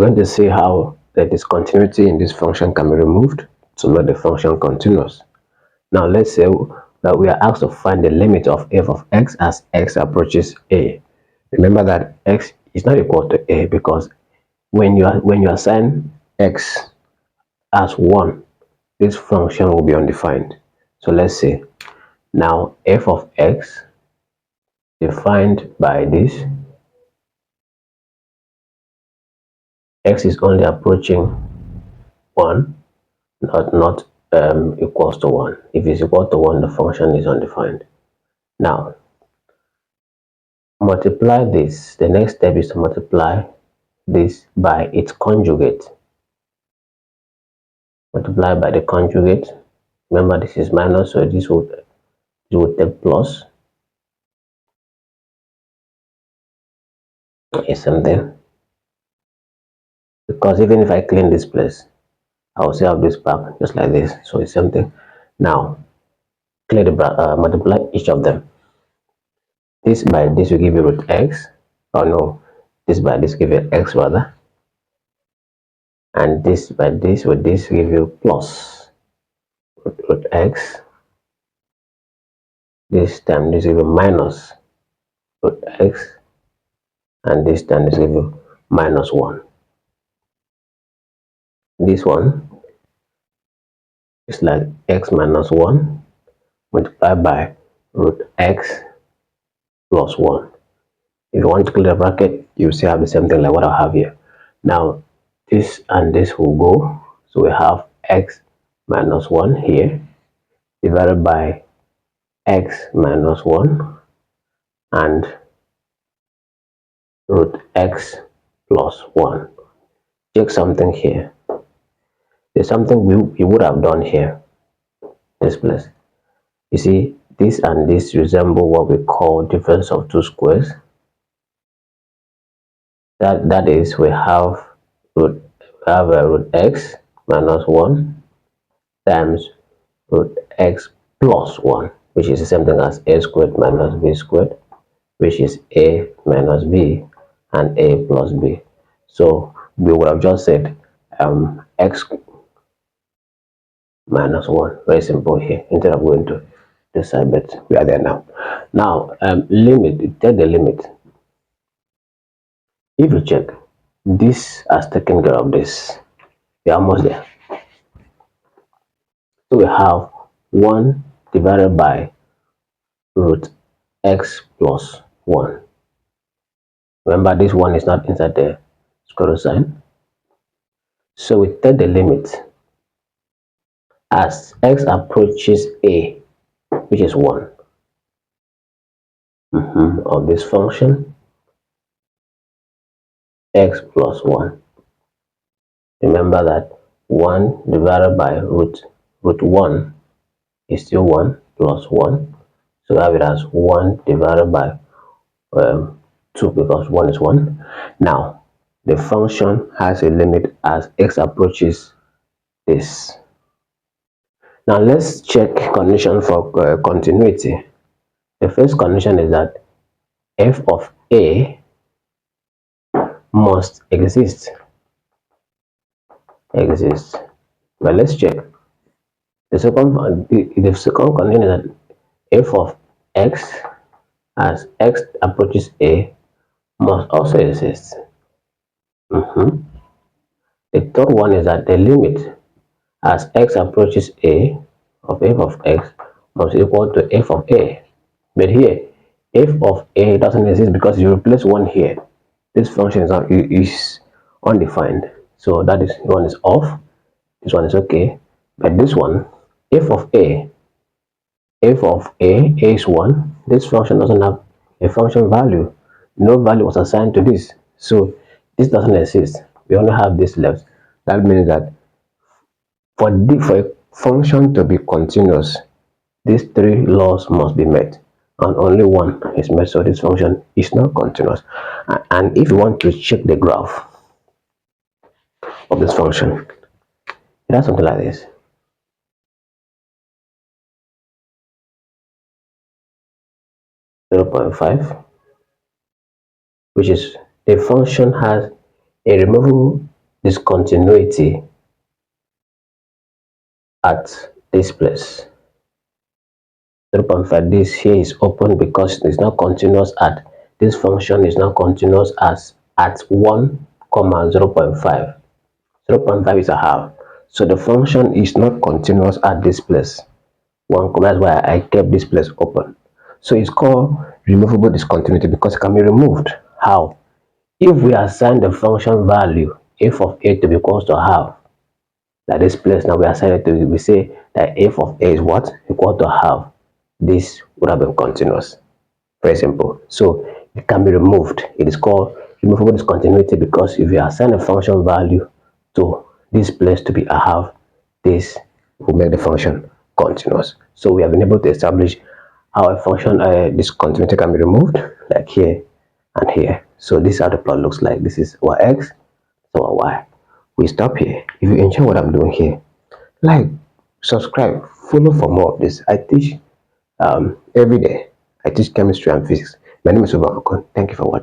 going to see how the discontinuity in this function can be removed to make the function continuous. Now let's say that we are asked to find the limit of f of x as x approaches a. Remember that x is not equal to a, because when you assign x as 1, this function will be undefined. So let's say now f of x defined by this, x is only approaching 1, not equals to 1. If it's equal to 1, the function is undefined. Now multiply this. The next step is to multiply this by its conjugate. Multiply by the conjugate. Remember, this is minus, so this would take plus. Is something, because even if I clean this place, I will still have this back just like this. So it's something. Now clear the multiply each of them. This by this will give you root x. Oh no, this by this give you x rather, and this by this with this give you plus root x. This time this give you minus root x, and this time this give you minus 1. This one is like x minus 1 multiplied by root x plus 1. If you want to clear the bracket, you still have the same thing like what I have here. Now this and this will go, so we have x minus 1 here divided by x minus 1 and root x plus 1. Check something here. There's something we would have done here. This place, you see, this and this resemble what we call difference of two squares. That is, we have root x minus 1 times root x plus 1, which is the same thing as a squared minus b squared, which is a minus b and a plus b. So we would have just said x minus 1. Very simple here, instead of going to this side, but we are there now. Now limit, take the limit. If you check, this has taken care of this. We are almost there. So we have 1 divided by root x plus 1. Remember, this 1 is not inside the square root sign. So we take the limit as x approaches a, which is 1, of this function x plus 1. Remember that 1 divided by root 1 is still 1 plus 1. So we have it as 1 divided by 2, because 1 is 1. Now the function has a limit as x approaches this. Now let's check condition for continuity. The first condition is that f of a must exist. But let's check. The second condition is that f of x as x approaches a must also exist. The third one is that the limit as x approaches a of f of x must equal to f of a. But here, f of a doesn't exist because you replace 1 here. This function is undefined. So that is, one is off, this one is okay. But this one, f of a is 1. This function doesn't have a function value. No value was assigned to this. So this doesn't exist. We only have this left. That means that for a function to be continuous, these 3 laws must be met, and only one is met, so this function is not continuous. And if you want to check the graph of this function, it has something like this. (0.5), which is the function has a removable discontinuity at this place. 0.5, this here is open because it's not continuous at this function is not continuous as at 1 comma 0.5. 0.5 is a half, so the function is not continuous at this place 1 comma. That's why I kept this place open. So it's called removable discontinuity because it can be removed. How? If we assign the function value f of a to be equals to half, like this place now we assign it to, we say that f of a is what? Equal to half. This would have been continuous. Very simple. So it can be removed. It is called removable discontinuity because if you assign a function value to this place to be a half, this will make the function continuous. So we have been able to establish how a function discontinuity can be removed, like here and here. So this is how the plot looks like. This is our x, so our y. We stop here. If you enjoy what I'm doing here, like, subscribe, follow for more of this. I teach every day. I teach chemistry and physics. My name is Obama. Thank you for watching.